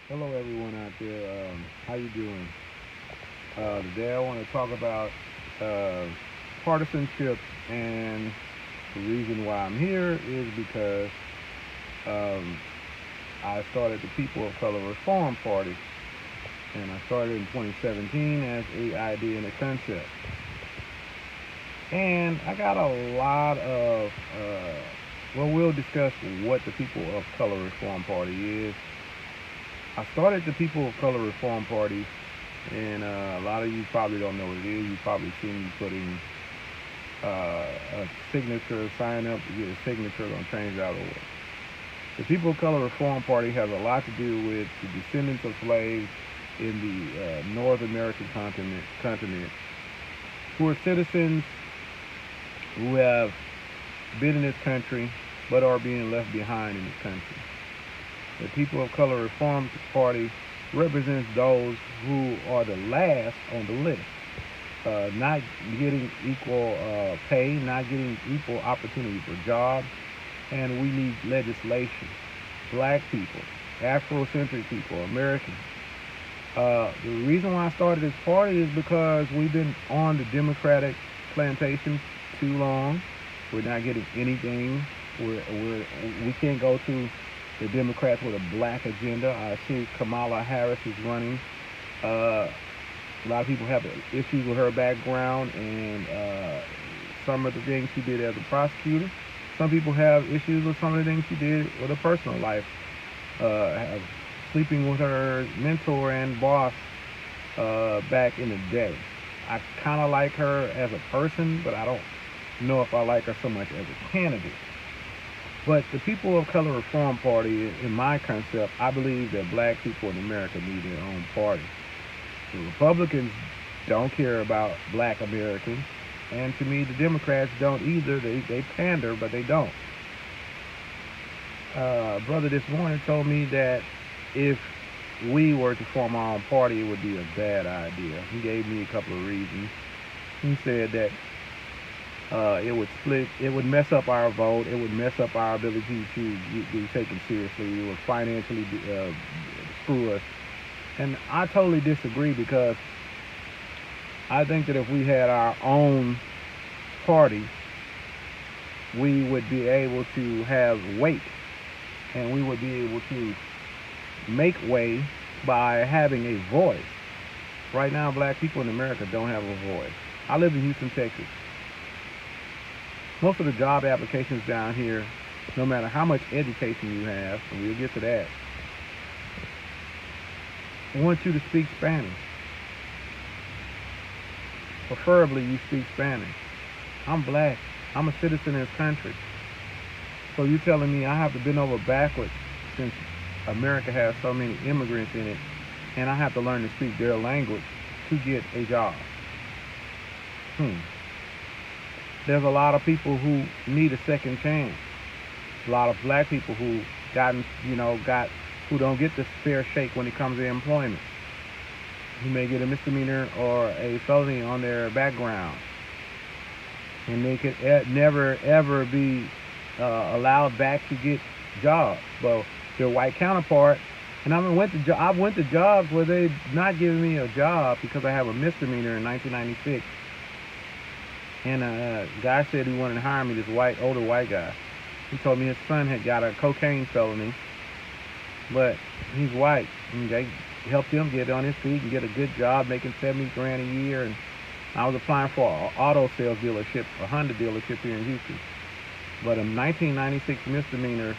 Hello, everyone out there. How you doing? Today, I want to talk about uh, partisanship, and the reason why I'm here is because um, I started the People of Color Reform Party, and I started in 2017 as a idea and a concept. And I got a lot of, well, we'll discuss what the People of Color Reform Party is. I started the People of Color Reform Party, and a lot of you probably don't know what it is. You probably seen me putting a signature, sign up to get a signature on change.org. The People of Color Reform Party has a lot to do with the descendants of slaves in the North American continent who are citizens who have been in this country but are being left behind in this country. The People of Color Reform Party represents those who are the last on the list, not getting equal pay, not getting equal opportunity for jobs, and we need legislation. Black people, Afrocentric people, Americans. The reason why I started this party is because we've been on the Democratic plantation too long. We're not getting anything. We can't go to the Democrats with a black agenda. I see Kamala Harris is running. Uh, a lot of people have issues with her background and some of the things she did as a prosecutor. Some people have issues with some of the things she did with her personal life. Have sleeping with her mentor and boss back in the day. I kind of like her as a person, but I don't know if I like her so much as a candidate. But the People of Color Reform Party, in my concept, I believe that black people in America need their own party. The Republicans don't care about black Americans, and to me, the Democrats don't either. They pander, but they don't. Brother this morning told me that if we were to form our own party, it would be a bad idea. He gave me a couple of reasons. He said that it would split, it would mess up our vote, it would mess up our ability to be taken seriously, it would financially screw us. And I totally disagree because I think that if we had our own party, we would be able to have weight and we would be able to make way by having a voice. Right now, black people in America don't have a voice. I live in Houston, Texas. Most of the job applications down here, no matter how much education you have, and we'll get to that, want you to speak Spanish. Preferably you speak Spanish. I'm black. I'm a citizen in this country. So you telling me I have to bend over backwards since America has so many immigrants in it, and I have to learn to speak their language to get a job? Hmm. There's a lot of people who need a second chance. A lot of black people who who don't get this fair shake when it comes to employment. Who may get a misdemeanor or a felony on their background, and they could never ever be allowed back to get jobs. Well, their white counterpart, and I went to jobs where they not giving me a job because I have a misdemeanor in 1996, and a guy said he wanted to hire me. This older white guy. He told me his son had got a cocaine felony, but he's white, and they helped him get on his feet and get a good job, making 70 grand a year. And I was applying for an auto sales dealership, a Honda dealership here in Houston. But a 1996 misdemeanor,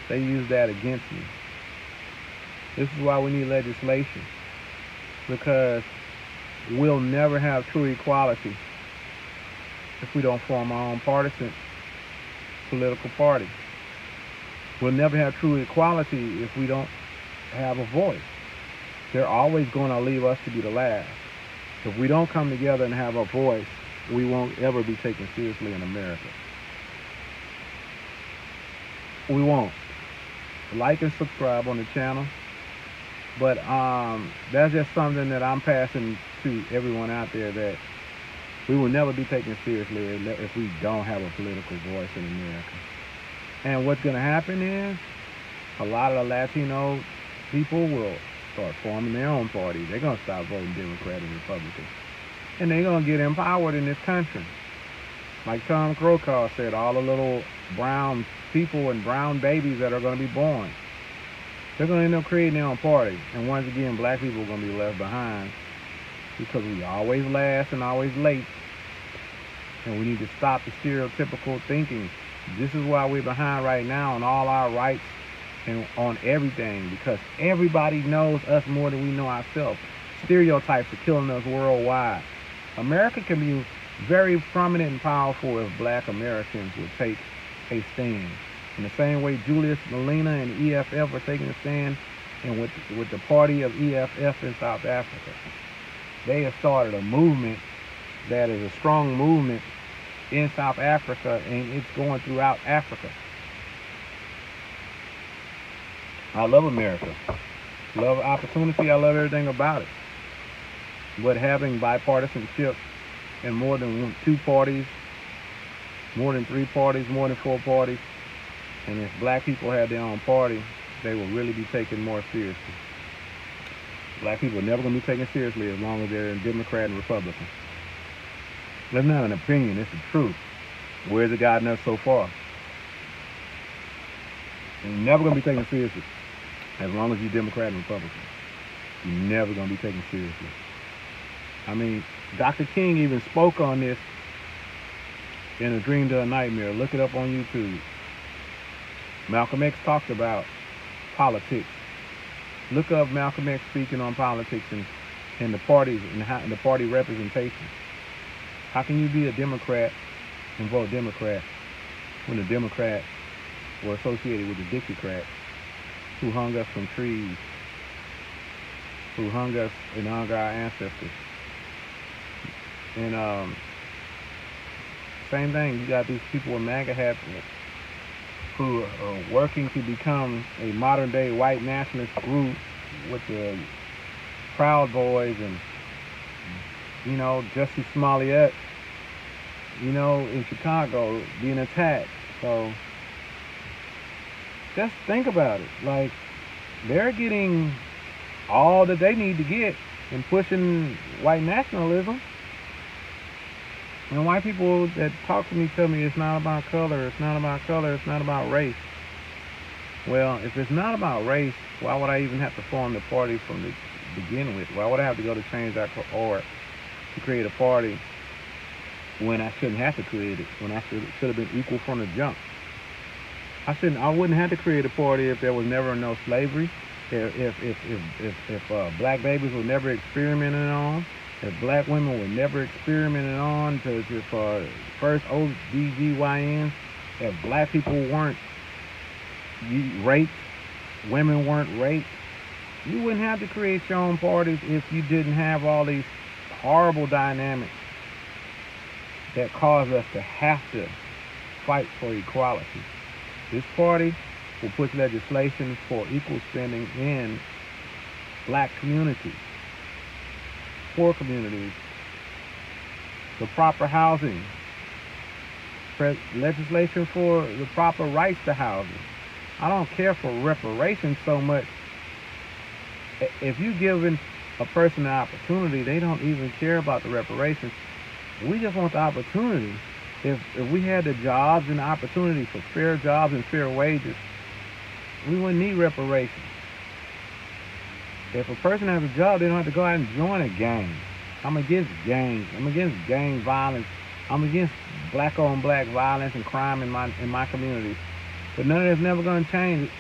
they used that against me. This is why we need legislation, because we'll never have true equality if we don't form our own partisan political party. We'll never have true equality if we don't have a voice. They're always going to leave us to be the last. If we don't come together and have a voice, we won't ever be taken seriously in America. We won't. Like and subscribe on the channel. But that's just something that I'm passing to everyone out there, that we will never be taken seriously if we don't have a political voice in America. And what's going to happen is a lot of the Latino people will start forming their own party. They're going to stop voting Democrat and Republican. And they're going to get empowered in this country. Like Tom Brokaw said, all the little brown people and brown babies that are going to be born, they're going to end up creating their own party. And once again, black people are going to be left behind because we always last and always late. And we need to stop the stereotypical thinking. This is why we're behind right now on all our rights and on everything, because everybody knows us more than we know ourselves. Stereotypes are killing us worldwide. America can be very prominent and powerful if black Americans would take a stand. In the same way Julius Malema and EFF are taking a stand, and with the party of EFF in South Africa. They have started a movement that is a strong movement in South Africa, and it's going throughout Africa. I love America. Love opportunity. I love everything about it. But having bipartisanship and more than 2 parties, more than 3 parties, more than 4 parties, and if black people had their own party, they will really be taken more seriously. Black people are never going to be taken seriously as long as they're in Democrat and Republican. That's not an opinion, it's the truth. Where's it gotten us so far? You're never going to be taken seriously as long as you're Democrat and Republican. You're never going to be taken seriously. I mean, Dr. King even spoke on this in A Dream to a Nightmare. Look it up on YouTube. Malcolm X talked about politics. Look up Malcolm X speaking on politics and the parties and the party representation. How can you be a Democrat and vote Democrat when the Democrats were associated with the Dixiecrats who hung us from trees, who hung us and hung our ancestors? And same thing, you got these people with MAGA hats who are working to become a modern day white nationalist group with the Proud Boys and, you know, Jussie Smollett, you know, in Chicago being attacked. So just think about it. Like, they're getting all that they need to get in pushing white nationalism. And white people that talk to me tell me it's not about color, it's not about color, it's not about race. Well, if it's not about race, why would I even have to form the party from the begin with? Why would I have to go to change.org to create a party when I shouldn't have to create it, when I should have been equal from the jump? I wouldn't have to create a party if there was never no slavery, if black babies were never experimented on, if black women were never experimented on to first OBGYNs, if black people weren't raped, women weren't raped, you wouldn't have to create your own parties if you didn't have all these horrible dynamics that cause us to have to fight for equality. This party will push legislation for equal spending in black communities, poor communities, the proper housing, legislation for the proper rights to housing. I don't care for reparations so much. If you're giving a person an opportunity, they don't even care about the reparations. We just want the opportunity. If we had the jobs and the opportunity for fair jobs and fair wages, we wouldn't need reparations. If a person has a job, they don't have to go out and join a gang. I'm against gangs. I'm against gang violence. I'm against black-on-black violence and crime in my community. But none of that's never going to change.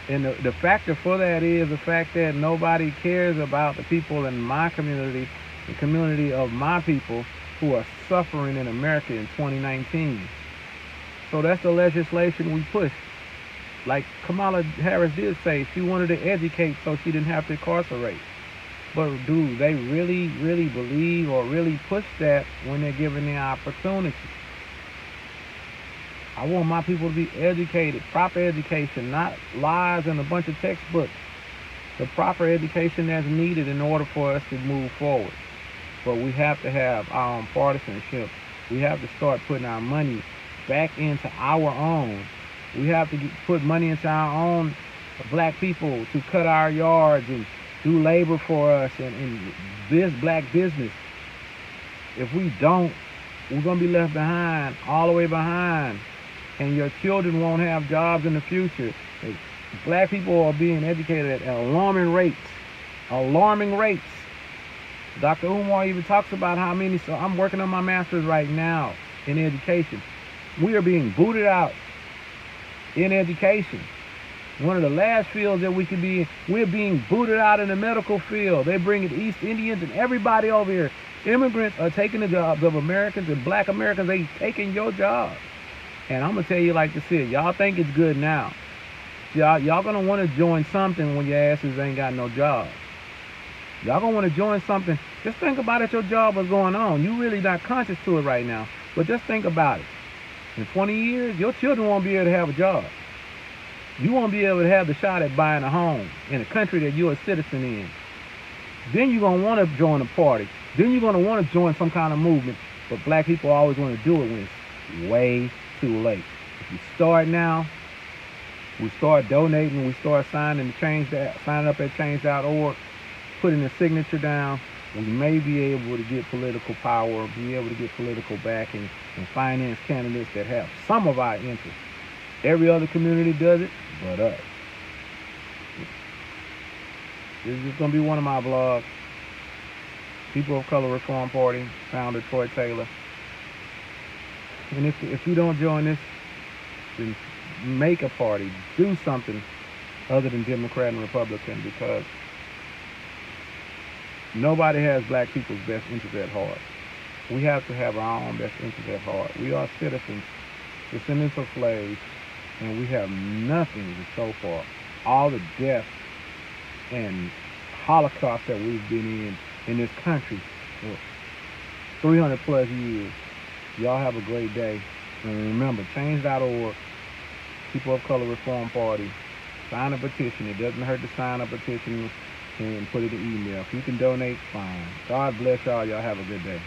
And the factor for that is the fact that nobody cares about the people in my community, the community of my people who are suffering in America in 2019. So that's the legislation we push. Like Kamala Harris did say, she wanted to educate so she didn't have to incarcerate. But do they really, really believe or really push that when they're given the opportunity? I want my people to be educated, proper education, not lies and a bunch of textbooks. The proper education that's needed in order for us to move forward. But we have to have our own partisanship. We have to start putting our money back into our own. We have to put money into our own black people to cut our yards and do labor for us and this black business. If we don't, we're going to be left behind, all the way behind. And your children won't have jobs in the future. Black people are being educated at alarming rates. Alarming rates. Dr. Umar even talks about how many, so I'm working on my master's right now in education. We are being booted out in education. One of the last fields that we could be in, we're being booted out in the medical field. They're bringing East Indians and everybody over here. Immigrants are taking the jobs of Americans and black Americans. They taking your jobs. And I'm going to tell you like this here. Y'all think it's good now. Y'all going to want to join something when your asses ain't got no job. Y'all going to want to join something. Just think about it. Your job is going on. You really not conscious to it right now. But just think about it. In 20 years, your children won't be able to have a job. You won't be able to have the shot at buying a home in a country that you're a citizen in. Then you're going to want to join a party. Then you're going to want to join some kind of movement. But black people always want to do it when it's way too late. If you start now, we start donating, we start signing up at change.org, putting a signature down, we may be able to get political power, be able to get political backing, and finance candidates that have some of our interests. Every other community does it, but us. This is going to be one of my blogs. People of Color Reform Party, founder Troy Taylor. And if you don't join this, then make a party. Do something other than Democrat and Republican, because nobody has black people's best interest at heart. We have to have our own best interest at heart. We are citizens, descendants of slaves, and we have nothing to show for all the death and Holocaust that we've been in this country for 300 plus years. Y'all have a great day. And remember, change.org, People of Color Reform Party. Sign a petition. It doesn't hurt to sign a petition and put it in email. If you can donate, fine. God bless y'all. Y'all have a good day.